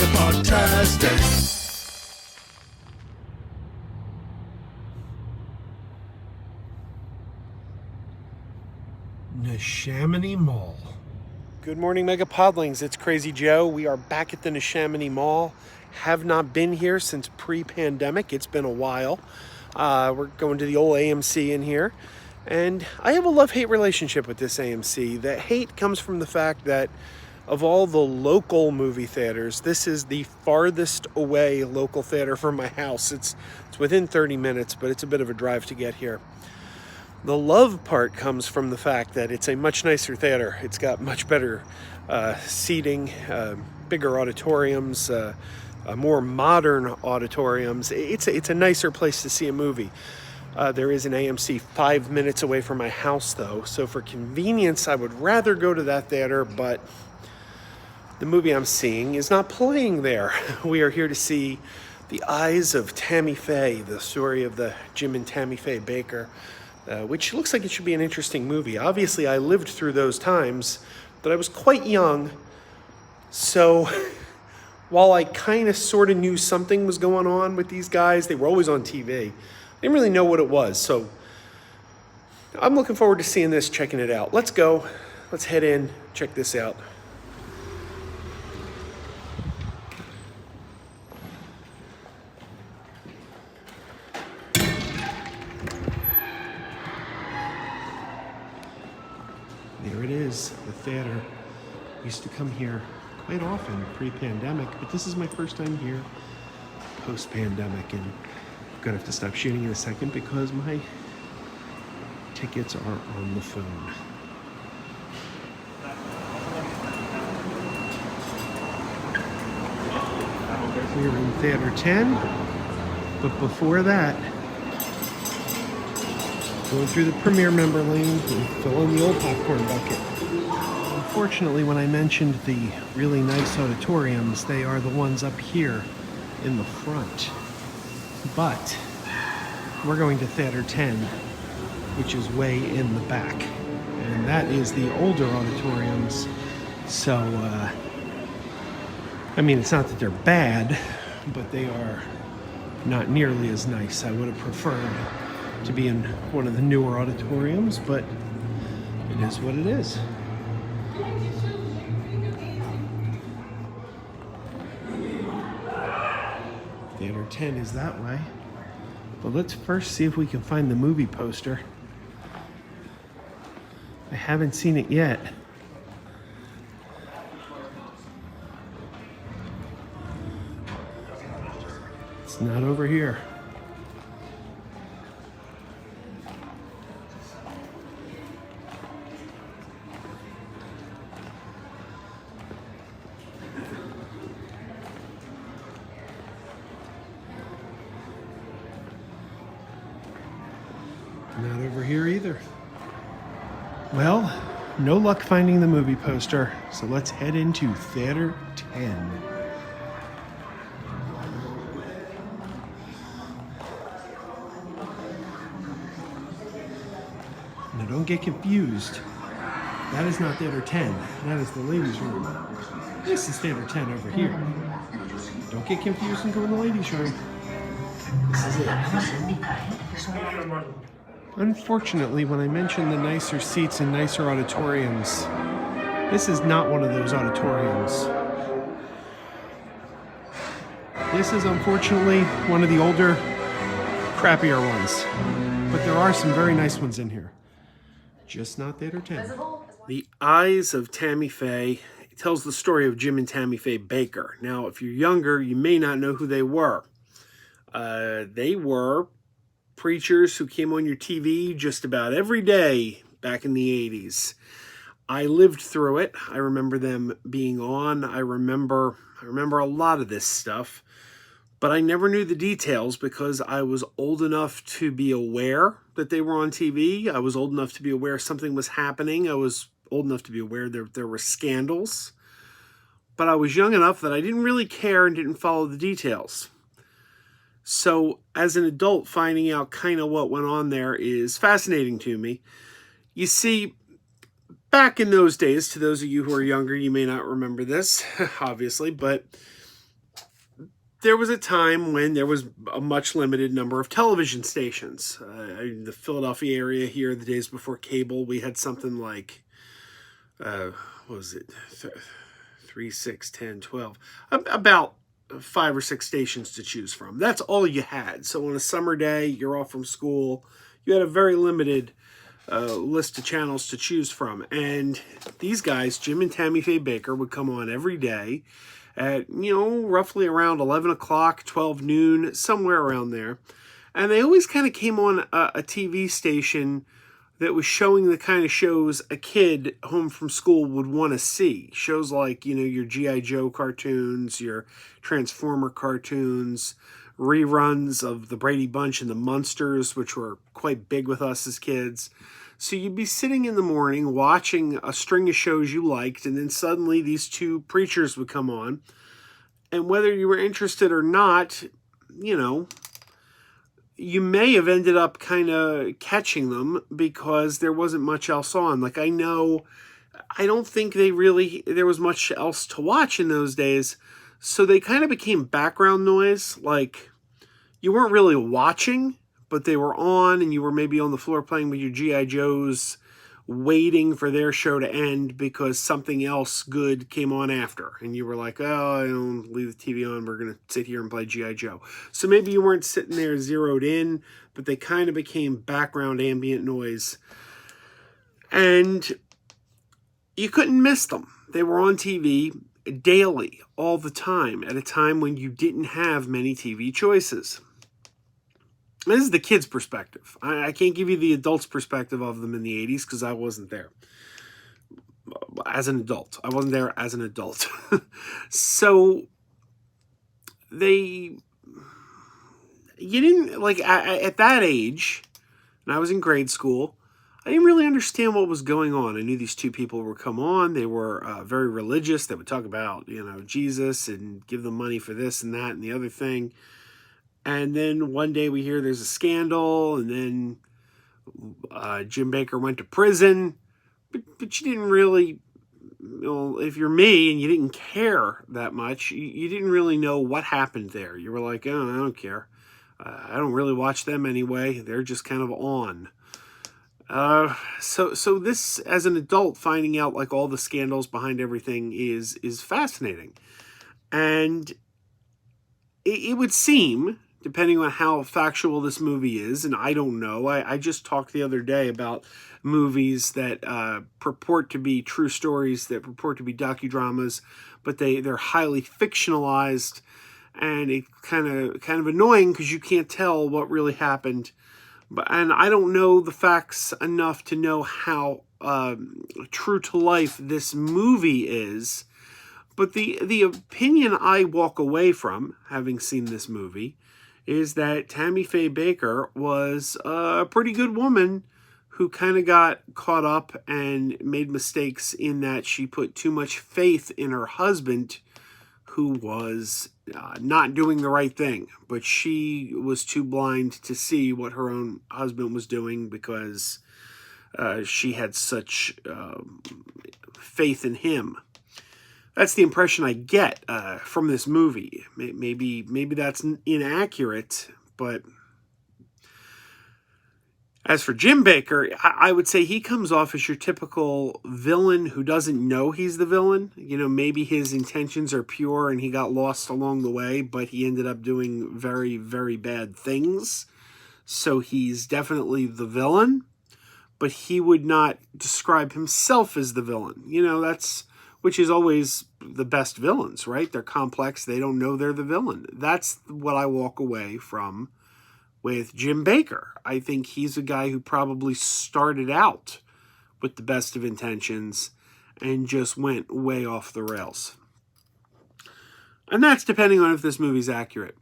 MegaPodTastic. Neshaminy Mall. Good morning, MegaPodlings. It's Krazy Joe. We are back at the Neshaminy Mall. Have not been here since pre-pandemic. It's been a while. We're going to the old AMC in here. And I have a love-hate relationship with this AMC. The hate comes from the fact that of all the local movie theaters, this is the farthest away local theater from my house. It's within 30 minutes, but it's a bit of a drive to get here. The love part comes from the fact that it's a much nicer theater. It's got much better seating, bigger auditoriums, more modern auditoriums. It's a nicer place to see a movie. There is an AMC 5 minutes away from my house, though, so for convenience, I would rather go to that theater, but the movie I'm seeing is not playing there. We are here to see The Eyes of Tammy Faye, the story of the Jim and Tammy Faye Bakker, which looks like it should be an interesting movie. Obviously, I lived through those times, but I was quite young, so while I kind of sort of knew something was going on with these guys, they were always on TV. I didn't really know what it was, so I'm looking forward to seeing this, checking it out. Let's go. Let's head in, check this out. There it is, the theater. Used to come here quite often pre-pandemic, but this is my first time here post-pandemic, and I'm gonna have to stop shooting in a second because my tickets are on the phone. We're in Theater 10, but before that, going through the premiere member lane and filling the old popcorn bucket. Unfortunately, when I mentioned the really nice auditoriums, they are the ones up here in the front. But we're going to Theater 10, which is way in the back. And that is the older auditoriums. So, I mean, it's not that they're bad, but they are not nearly as nice. I would have preferred to be in one of the newer auditoriums, but it is what it is. Theater 10 is that way. But let's first see if we can find the movie poster. I haven't seen it yet. It's not over here. Not over here either. Well, no luck finding the movie poster, so let's head into Theater 10. Now don't get confused. That is not Theater 10. That is the ladies' room. This is Theater 10 over here. Don't get confused and go in the ladies' room. This is it. Unfortunately, when I mentioned the nicer seats and nicer auditoriums, this is not one of those auditoriums. This is unfortunately one of the older, crappier ones. But there are some very nice ones in here. Just not Theater 10. The Eyes of Tammy Faye tells the story of Jim and Tammy Faye Bakker. Now, if you're younger, you may not know who they were. They were preachers who came on your TV just about every day back in the 80s. I lived through it. I remember them being on. I remember a lot of this stuff, but I never knew the details because I was old enough to be aware that they were on TV. I was old enough to be aware something was happening. I was old enough to be aware there were scandals, but I was young enough that I didn't really care and didn't follow the details. So as an adult, finding out kind of what went on there is fascinating to me. You see, back in those days, to those of you who are younger, you may not remember this, obviously, but there was a time when there was a much limited number of television stations. In the Philadelphia area here, the days before cable, we had something like, what was it, 3, 6, 10, 12, about 5 or 6 stations to choose from. That's all you had. So on a summer day, you're off from school, you had a very limited list of channels to choose from. And these guys, Jim and Tammy Faye Bakker, would come on every day at, roughly around 11 o'clock, 12 noon, somewhere around there. And they always kind of came on a TV station that was showing the kind of shows a kid home from school would want to see. Shows like, your G.I. Joe cartoons, your Transformer cartoons, reruns of the Brady Bunch and the Munsters, which were quite big with us as kids. So you'd be sitting in the morning watching a string of shows you liked, and then suddenly these two preachers would come on. And whether you were interested or not, you may have ended up kind of catching them because there wasn't much else on. Like, I don't think there was much else to watch in those days. So they kind of became background noise. Like, you weren't really watching, but they were on, and you were maybe on the floor playing with your G.I. Joes, waiting for their show to end because something else good came on after. And you were like, oh, I don't leave the TV on. We're going to sit here and play G.I. Joe. So maybe you weren't sitting there zeroed in, but they kind of became background ambient noise. And you couldn't miss them. They were on TV daily, all the time, at a time when you didn't have many TV choices. This is the kids' perspective. I can't give you the adults' perspective of them in the 80s because I wasn't there as an adult. I wasn't there as an adult. So you didn't, like, at that age, and I was in grade school, I didn't really understand what was going on. I knew these two people would come on. They were very religious. They would talk about, Jesus and give them money for this and that and the other thing. And then one day we hear there's a scandal, and then Jim Bakker went to prison. But you didn't really, if you're me and you didn't care that much, you didn't really know what happened there. You were like, oh, I don't care. I don't really watch them anyway. They're just kind of on. So this, as an adult, finding out like all the scandals behind everything is fascinating. And it would seem, depending on how factual this movie is, and I don't know. I just talked the other day about movies that purport to be true stories, that purport to be docudramas, but they're highly fictionalized, and it kind of annoying because you can't tell what really happened. And I don't know the facts enough to know how true to life this movie is. But the opinion I walk away from, having seen this movie, is that Tammy Faye Bakker was a pretty good woman who kind of got caught up and made mistakes in that she put too much faith in her husband, who was not doing the right thing. But she was too blind to see what her own husband was doing because she had such faith in him. That's the impression I get from this movie. Maybe that's inaccurate, but as for Jim Bakker, I would say he comes off as your typical villain who doesn't know he's the villain. Maybe his intentions are pure and he got lost along the way, but he ended up doing very, very bad things. So he's definitely the villain, but he would not describe himself as the villain. Which is always the best villains, right? They're complex. They don't know they're the villain. That's what I walk away from with Jim Bakker. I think he's a guy who probably started out with the best of intentions and just went way off the rails. And that's depending on if this movie's accurate.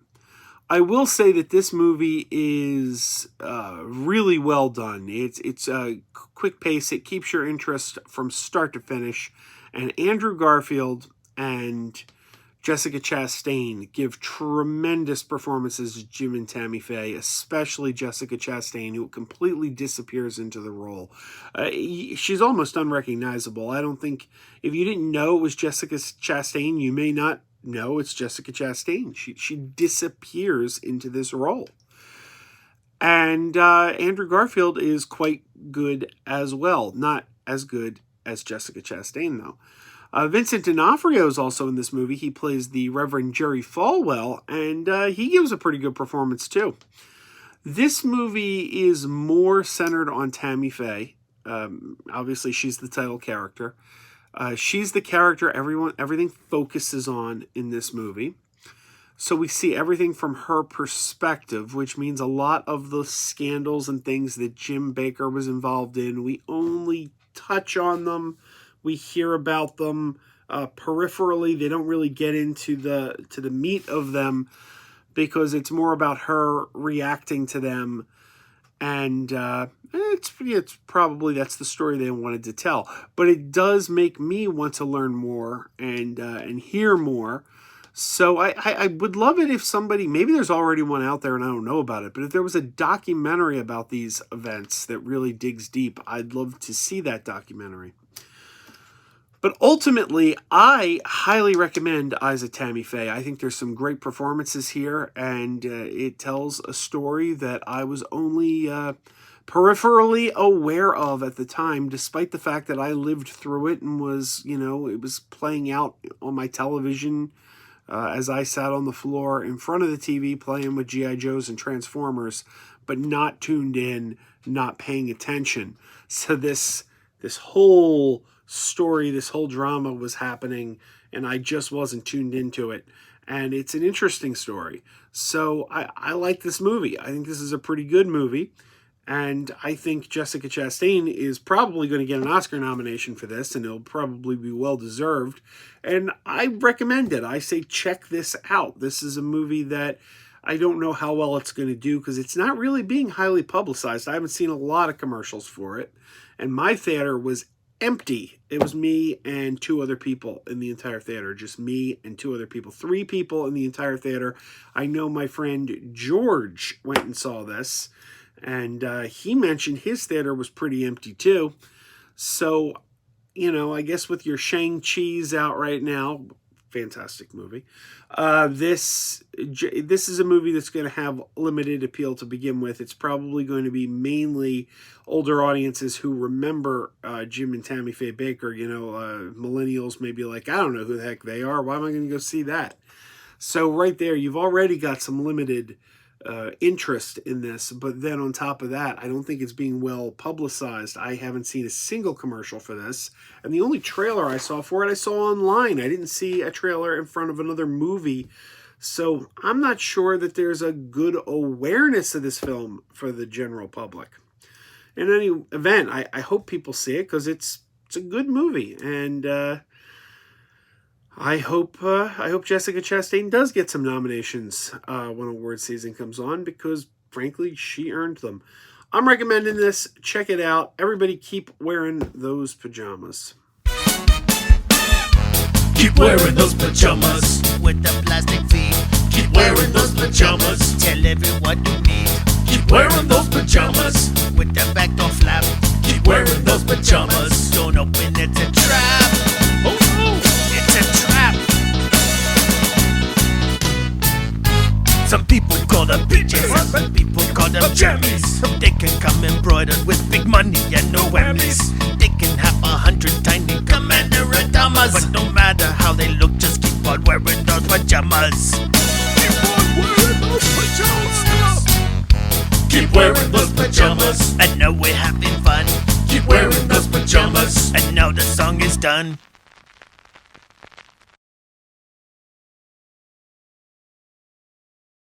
I will say that this movie is really well done. It's a quick pace. It keeps your interest from start to finish. And Andrew Garfield and Jessica Chastain give tremendous performances as Jim and Tammy Faye, especially Jessica Chastain, who completely disappears into the role. She's almost unrecognizable. I don't think, if you didn't know it was Jessica Chastain, you may not no, it's Jessica Chastain. She disappears into this role. And Andrew Garfield is quite good as well. Not as good as Jessica Chastain, though. Vincent D'Onofrio is also in this movie. He plays the Reverend Jerry Falwell, and he gives a pretty good performance, too. This movie is more centered on Tammy Faye. Obviously, she's the title character. She's the character everything focuses on in this movie. So we see everything from her perspective, which means a lot of the scandals and things that Jim Bakker was involved in, we only touch on them. We hear about them peripherally. They don't really get into the meat of them because it's more about her reacting to them. And it's probably that's the story they wanted to tell. But it does make me want to learn more and hear more. So I would love it if somebody, maybe there's already one out there and I don't know about it, but if there was a documentary about these events that really digs deep, I'd love to see that documentary. But ultimately, I highly recommend Eyes of Tammy Faye. I think there's some great performances here, and it tells a story that I was only peripherally aware of at the time, despite the fact that I lived through it and was, it was playing out on my television as I sat on the floor in front of the TV playing with G.I. Joes and Transformers, but not tuned in, not paying attention. So this whole story, this whole drama was happening, and I just wasn't tuned into it. And it's an interesting story. So I like this movie. I think this is a pretty good movie. And I think Jessica Chastain is probably going to get an Oscar nomination for this, and it'll probably be well-deserved. And I recommend it. I say check this out. This is a movie that I don't know how well it's going to do because it's not really being highly publicized. I haven't seen a lot of commercials for it. And my theater was empty. It was me and two other people in the entire theater. Just me and two other people. 3 people in the entire theater. I know my friend George went and saw this. And he mentioned his theater was pretty empty too. So, I guess with your Shang-Chi's out right now, fantastic movie. This is a movie that's going to have limited appeal to begin with. It's probably going to be mainly older audiences who remember Jim and Tammy Faye Bakker. Millennials may be like, I don't know who the heck they are. Why am I going to go see that? So right there, you've already got some limited interest in this, but then on top of that, I don't think it's being well publicized. I haven't seen a single commercial for this, and the only trailer I saw for it, I saw online. I didn't see a trailer in front of another movie, so I'm not sure that there's a good awareness of this film for the general public. In any event, I hope people see it because it's a good movie, and I hope Jessica Chastain does get some nominations when award season comes on because, frankly, she earned them. I'm recommending this. Check it out. Everybody keep wearing those pajamas. Keep wearing those pajamas with the plastic feet. Keep wearing those pajamas. Tell everyone you meet. Keep wearing those pajamas with the back door flap. Keep wearing those pajamas. Don't open, it's a trap. Oh no, it's a trap. Some people call them PJs, some people call them jammies. They can come embroidered with big money and no whammies. They can have 100 tiny commander Adamas, but no matter how they look, just keep on wearing those pajamas. Keep on wearing those pajamas. Keep wearing those pajamas. I know we're having fun. Keep wearing those pajamas. And now the song is done.